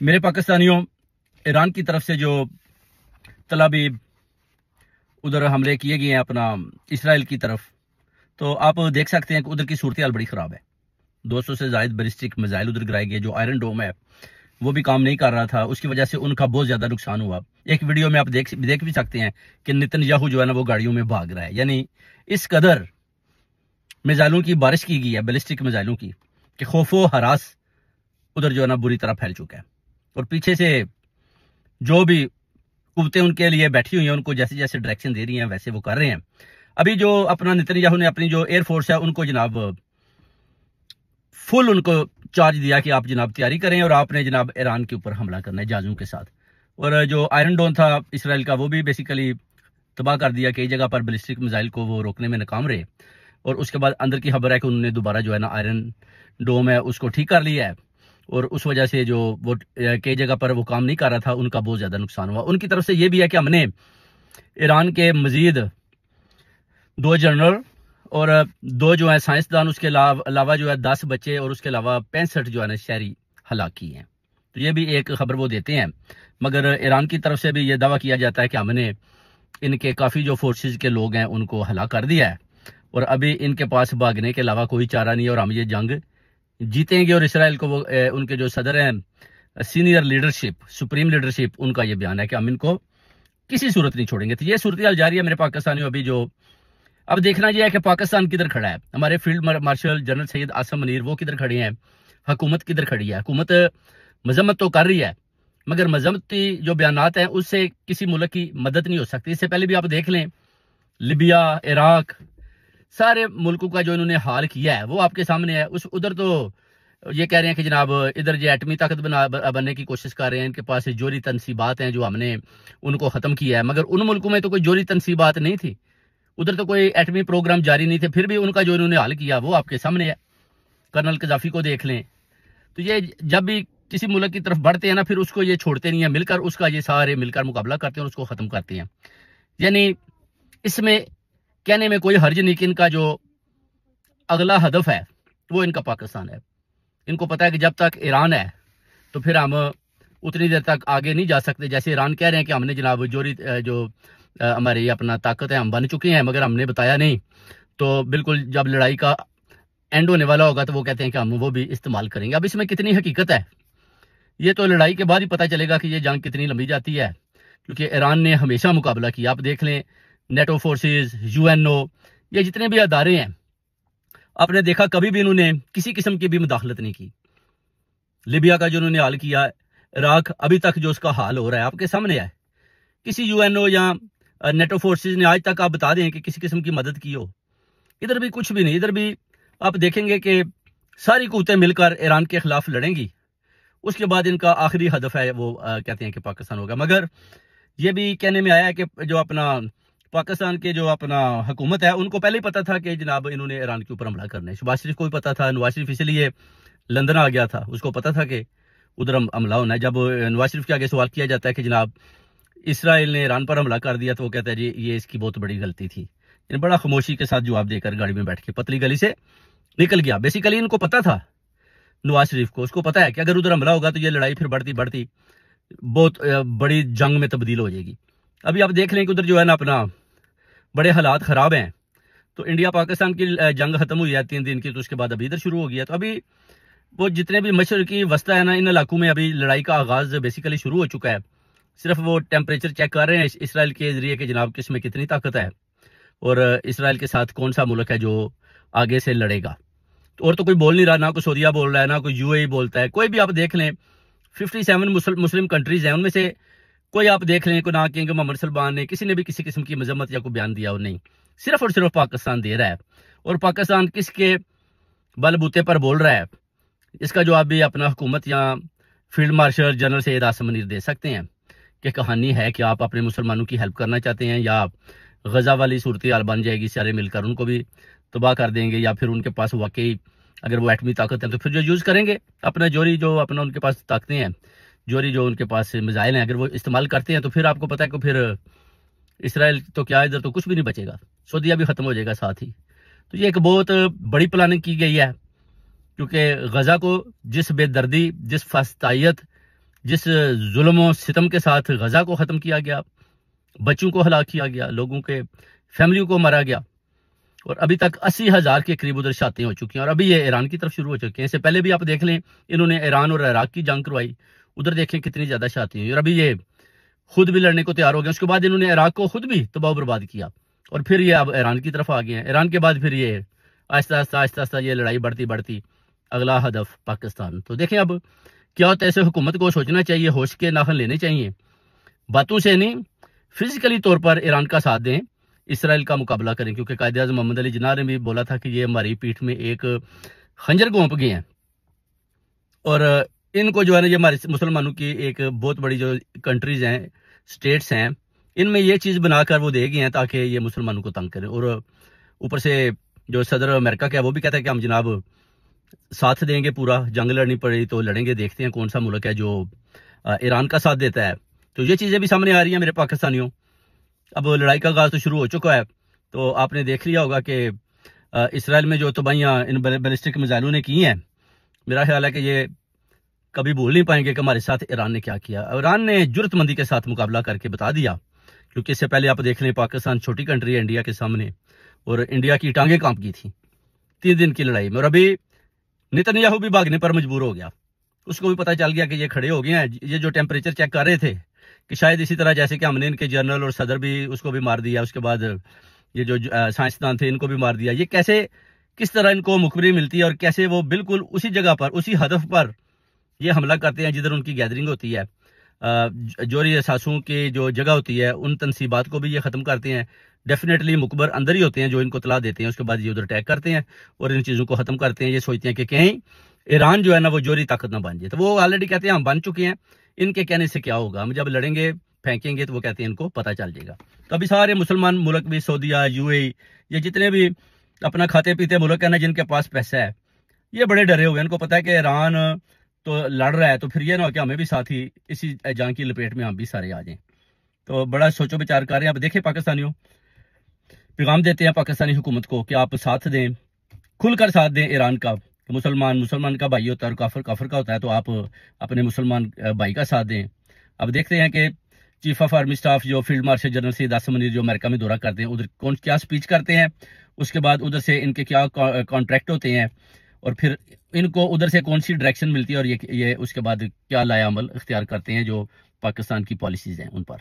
मेरे पाकिस्तानियों, ईरान की तरफ से जो तलाबीब उधर हमले किए गए हैं अपना इसराइल की तरफ, तो आप देख सकते हैं कि उधर की सूरत हाल बड़ी ख़राब है। 200 से ज़ायद बैलिस्टिक मिसाइल उधर गिराए गए। जो आयरन डोम है वो भी काम नहीं कर रहा था, उसकी वजह से उनका बहुत ज़्यादा नुकसान हुआ। एक वीडियो में आप देख भी सकते हैं कि नेतन्याहू जो है ना वो गाड़ियों में भाग रहा है। यानी इस कदर मिसाइलों की बारिश की गई है, बैलिस्टिक मिसाइलों की, कि खौफो हरास उधर जो है ना बुरी तरह फैल चुका है। और पीछे से जो भी कुव्वतें उनके लिए बैठी हुई हैं, उनको जैसे जैसे डायरेक्शन दे रही हैं वैसे वो कर रहे हैं। अभी जो अपना नेतन्याहू ने अपनी जो एयरफोर्स है उनको जनाब फुल उनको चार्ज दिया कि आप जनाब तैयारी करें और आपने जनाब ईरान के ऊपर हमला करना है जहाज़ों के साथ। और जो आयरन डोम था इसराइल का वो भी बेसिकली तबाह कर दिया। कई जगह पर बैलिस्टिक मिसाइल को वो रोकने में नाकाम रहे। और उसके बाद अंदर की खबर है कि उन्होंने दोबारा जो है ना आयरन डोम है उसको ठीक कर लिया है। और उस वजह से जो वो कई जगह पर वो काम नहीं कर रहा था, उनका बहुत ज़्यादा नुकसान हुआ। उनकी तरफ से ये भी है कि हमने ईरान के मजीद 2 जनरल और 2 जो है साइंसदान, उसके अलावा जो है 10 बच्चे और उसके अलावा 65 जो है ना शहरी हलाक किए हैं। तो ये भी एक खबर वो देते हैं। मगर ईरान की तरफ से भी ये दावा किया जाता है कि हमने इनके काफ़ी जो फोर्सेज के लोग हैं उनको हलाक कर दिया है और अभी इनके पास भागने के अलावा कोई चारा नहीं है और हम ये जंग जीतेंगे। और इसराइल को वो उनके जो सदर हैं, सीनियर लीडरशिप, सुप्रीम लीडरशिप, उनका ये बयान है कि हम इनको किसी सूरत नहीं छोड़ेंगे। तो ये सूरत हाल जारी है मेरे पाकिस्तानियों। अभी जो अब देखना यह है कि पाकिस्तान किधर खड़ा है। हमारे field marshal general Syed Asim Munir वो किधर खड़े हैं, हुकूमत किधर खड़ी है। हुकूमत मजम्मत तो कर रही है मगर मजम्मती जो बयानात हैं उससे किसी मुल्क की मदद नहीं हो सकती। इससे पहले भी आप देख लें, लिबिया, इराक, सारे मुल्कों का जो इन्होंने हाल किया है वो आपके सामने है। उस उधर तो ये कह रहे हैं कि जनाब इधर जो एटमी ताकत बनने की कोशिश कर रहे हैं, इनके पास जोरी तनसीबात हैं जो हमने उनको ख़त्म किया है। मगर उन मुल्कों में तो कोई जोरी तनसीबात नहीं थी, उधर तो कोई एटमी प्रोग्राम जारी नहीं थे, फिर भी उनका जो इन्होंने हाल किया वो आपके सामने है। कर्नल कजाफी को देख लें। तो ये जब भी किसी मुल्क की तरफ बढ़ते हैं ना, फिर उसको ये छोड़ते नहीं है, मिलकर उसका ये सारे मिलकर मुकाबला करते हैं और उसको ख़त्म करते हैं। यानी इसमें कहने में कोई हर्ज नहीं कि इनका जो अगला हदफ है वो इनका पाकिस्तान है। इनको पता है कि जब तक ईरान है तो फिर हम उतनी देर तक आगे नहीं जा सकते। जैसे ईरान कह रहे हैं कि हमने जनाब जोरी जो हमारी अपना ताकत है हम बन चुके हैं, मगर हमने बताया नहीं। तो बिल्कुल जब लड़ाई का एंड होने वाला होगा तो वो कहते हैं कि हम वो भी इस्तेमाल करेंगे। अब इसमें कितनी हकीकत है ये तो लड़ाई के बाद ही पता चलेगा कि ये जंग कितनी लंबी जाती है, क्योंकि ईरान ने हमेशा मुकाबला किया। आप देख लें, नेटो फोर्सेस, यूएनओ, ये जितने भी अदारे हैं, आपने देखा कभी भी इन्होंने किसी किस्म की भी मुदाखलत नहीं की। लिबिया का जो उन्होंने हाल किया, इराक अभी तक जो उसका हाल हो रहा है आपके सामने है। किसी यूएनओ या नेटो फोर्सेस ने आज तक आप बता दें कि किसी किस्म की मदद की हो। इधर भी कुछ भी नहीं। इधर भी आप देखेंगे कि सारी कुव्वतें मिलकर ईरान के खिलाफ लड़ेंगी। उसके बाद इनका आखिरी हदफ है वो कहते हैं कि पाकिस्तान होगा। मगर ये भी कहने में आया है कि जो अपना पाकिस्तान के जो अपना हुकूमत है उनको पहले ही पता था कि जनाब इन्होंने ईरान के ऊपर हमला करना है। शहबाज शरीफ को भी पता था, नवाज शरीफ इसलिए लंदन आ गया था, उसको पता था कि उधर हमला होना है। जब नवाज शरीफ के आगे सवाल किया जाता है कि जनाब इसराइल ने ईरान पर हमला कर दिया, तो वो कहता है जी ये इसकी बहुत बड़ी गलती थी। बड़ा खामोशी के साथ जवाब देकर गाड़ी में बैठ के पतली गली से निकल गया। बेसिकली इनको पता था, नवाज शरीफ को, उसको पता है कि अगर उधर हमला होगा तो ये लड़ाई फिर बढ़ती बढ़ती बहुत बड़ी जंग में तब्दील हो जाएगी। अभी आप देख लें कि उधर जो है ना अपना बड़े हालात ख़राब हैं। तो इंडिया पाकिस्तान की जंग ख़त्म हुई है 3 दिन की, तो उसके बाद अभी इधर शुरू हो गया। तो अभी वो जितने भी मशरकी वस्ता है ना, इन इलाकों में अभी लड़ाई का आगाज़ बेसिकली शुरू हो चुका है। सिर्फ वो टेम्परेचर चेक कर रहे हैं इसराइल के ज़रिए कि जनाब किस में कितनी ताकत है और इसराइल के साथ कौन सा मुल्क है जो आगे से लड़ेगा। और तो कोई बोल नहीं रहा, ना कोई सऊदीया बोल रहा है, ना कोई यूएई बोलता है। कोई भी आप देख लें 57 मुस्लिम कंट्रीज हैं, उनमें से कोई आप देख लें को ना किंग मोहम्मद सलमान ने किसी ने भी किसी किस्म की मजम्मत या कोई बयान दिया हो नहीं। सिर्फ और सिर्फ पाकिस्तान दे रहा है। और पाकिस्तान किसके बलबूते पर बोल रहा है, इसका जवाब भी अपना हुकूमत या field marshal general Syed Asim Munir दे सकते हैं कि कहानी है कि आप अपने मुसलमानों की हेल्प करना चाहते हैं या गजा वाली सूरत हाल बन जाएगी, सारे मिलकर उनको भी तबाह कर देंगे, या फिर उनके पास वाकई अगर वो एटमी ताकत है तो फिर जो यूज़ करेंगे अपना जोरी जो अपना उनके पास ताकतें हैं, जोरी जो उनके पास मिसाइल हैं, अगर वो इस्तेमाल करते हैं तो फिर आपको पता है कि फिर इसराइल तो क्या इधर तो कुछ भी नहीं बचेगा, सऊदीया भी ख़त्म हो जाएगा साथ ही। तो ये एक बहुत बड़ी प्लानिंग की गई है, क्योंकि गजा को जिस बेदर्दी, जिस फस्तायत जिस जुल्म सितम के साथ गजा को ख़त्म किया गया, बच्चों को हलाक किया गया, लोगों के फैमिलियों को मारा गया, और अभी तक 80,000 के करीब उधर शातें हो चुकी हैं, और अभी ये ईरान की तरफ शुरू हो चुके हैं। इससे पहले भी आप देख लें, इन्होंने ईरान और इराक की जंग करवाई, उधर देखें कितनी ज़्यादा शातें हुई, और अभी ये खुद भी लड़ने को तैयार हो गए। उसके बाद इन्होंने इराक को खुद भी तबाह बर्बाद किया, और फिर ये अब ईरान की तरफ आ गए हैं। ईरान के बाद फिर ये आहिस्ता आहिस्ता ये लड़ाई बढ़ती बढ़ती अगला हदफ पाकिस्तान। तो देखें अब क्या होता है। ऐसे हुकूमत को सोचना चाहिए, होश के नाखन लेने चाहिए, बातों से नहीं फिजिकली तौर पर ईरान का साथ दें, इसराइल का मुकाबला करें। क्योंकि कायद-ए-आज़म मोहम्मद अली जिन्ना ने भी बोला था कि ये हमारी पीठ में एक खंजर घोंप गए हैं, और इनको जो है ना, ये हमारे मुसलमानों की एक बहुत बड़ी जो कंट्रीज हैं, स्टेट्स हैं, इनमें ये चीज़ बनाकर वो दे गए हैं ताकि ये मुसलमानों को तंग करें। और ऊपर से जो सदर अमेरिका का है वो भी कहता है कि हम जनाब साथ देंगे, पूरा जंग लड़नी पड़ी तो लड़ेंगे, देखते हैं कौन सा मुल्क है जो ईरान का साथ देता है। तो ये चीज़ें भी सामने आ रही हैं मेरे पाकिस्तानियों। अब लड़ाई का आगाज़ तो शुरू हो चुका है, तो आपने देख लिया होगा कि इसराइल में जो तबाहियाँ इन बैलिस्टिक मिसाइलों ने की हैं, मेरा ख्याल है कि ये कभी भूल नहीं पाएंगे कि हमारे साथ ईरान ने क्या किया। ईरान ने जुर्रतमंदी के साथ मुकाबला करके बता दिया, क्योंकि इससे पहले आप देख लें, पाकिस्तान छोटी कंट्री है इंडिया के सामने, और इंडिया की टांगें कांप गई थी 3 दिन की लड़ाई में। और अभी नेतन्याहू भी भागने पर मजबूर हो गया, उसको भी पता चल गया कि ये खड़े हो गए हैं। ये जो टेम्परेचर चेक कर रहे थे कि शायद इसी तरह जैसे कि हमने इनके जनरल और सदर भी, उसको भी मार दिया, उसके बाद ये जो साइंसदान थे इनको भी मार दिया। ये कैसे, किस तरह इनको मुखबरी मिलती है, और कैसे वो बिल्कुल उसी जगह पर, उसी हदफ पर ये हमला करते हैं जिधर उनकी गैदरिंग होती है। जोरी असासों की जो जगह होती है, उन तनसीबात को भी ये ख़त्म करते हैं। डेफिनेटली मुखबर अंदर ही होते हैं जो इनको तला देते हैं, उसके बाद ये उधर अटैक करते हैं और इन चीज़ों को ख़त्म करते हैं। ये सोचते हैं कि कहीं ईरान जो है ना वो जोरी ताकत ना बन जाए। तो वो ऑलरेडी कहते हैं हम बन चुके हैं, इनके कहने से क्या होगा, हम जब लड़ेंगे फेंकेंगे तो वो कहते हैं इनको पता चल जाएगा। तो अभी सारे मुसलमान मुल्क भी, सऊदीया, यूएई, ये जितने भी अपना खाते पीते मुल्क है ना, जिनके पास पैसा है, ये बड़े डरे हुए हैं। इनको पता है कि ईरान तो लड़ रहा है, तो फिर ये ना हो कि हमें भी साथ ही इसी जंग की लपेट में हम भी सारे आ जाएं। तो बड़ा सोचो विचार कर रहे हैं। अब देखिए पाकिस्तानियों, पैगाम देते हैं पाकिस्तानी हुकूमत को कि आप साथ दें, खुलकर साथ दें ईरान का। मुसलमान मुसलमान का भाई होता है और काफिर काफिर का होता है, तो आप अपने मुसलमान भाई का साथ दें। अब देखते हैं कि चीफ ऑफ आर्मी स्टाफ जो field marshal general Syed Asim Munir जो अमेरिका में दौरा करते हैं, उधर कौन क्या स्पीच करते हैं, उसके बाद उधर से इनके क्या कॉन्ट्रैक्ट होते हैं, और फिर इनको उधर से कौन सी डायरेक्शन मिलती है, और ये उसके बाद क्या लाया अमल इख्तियार करते हैं जो पाकिस्तान की पॉलिसीज हैं उन पर।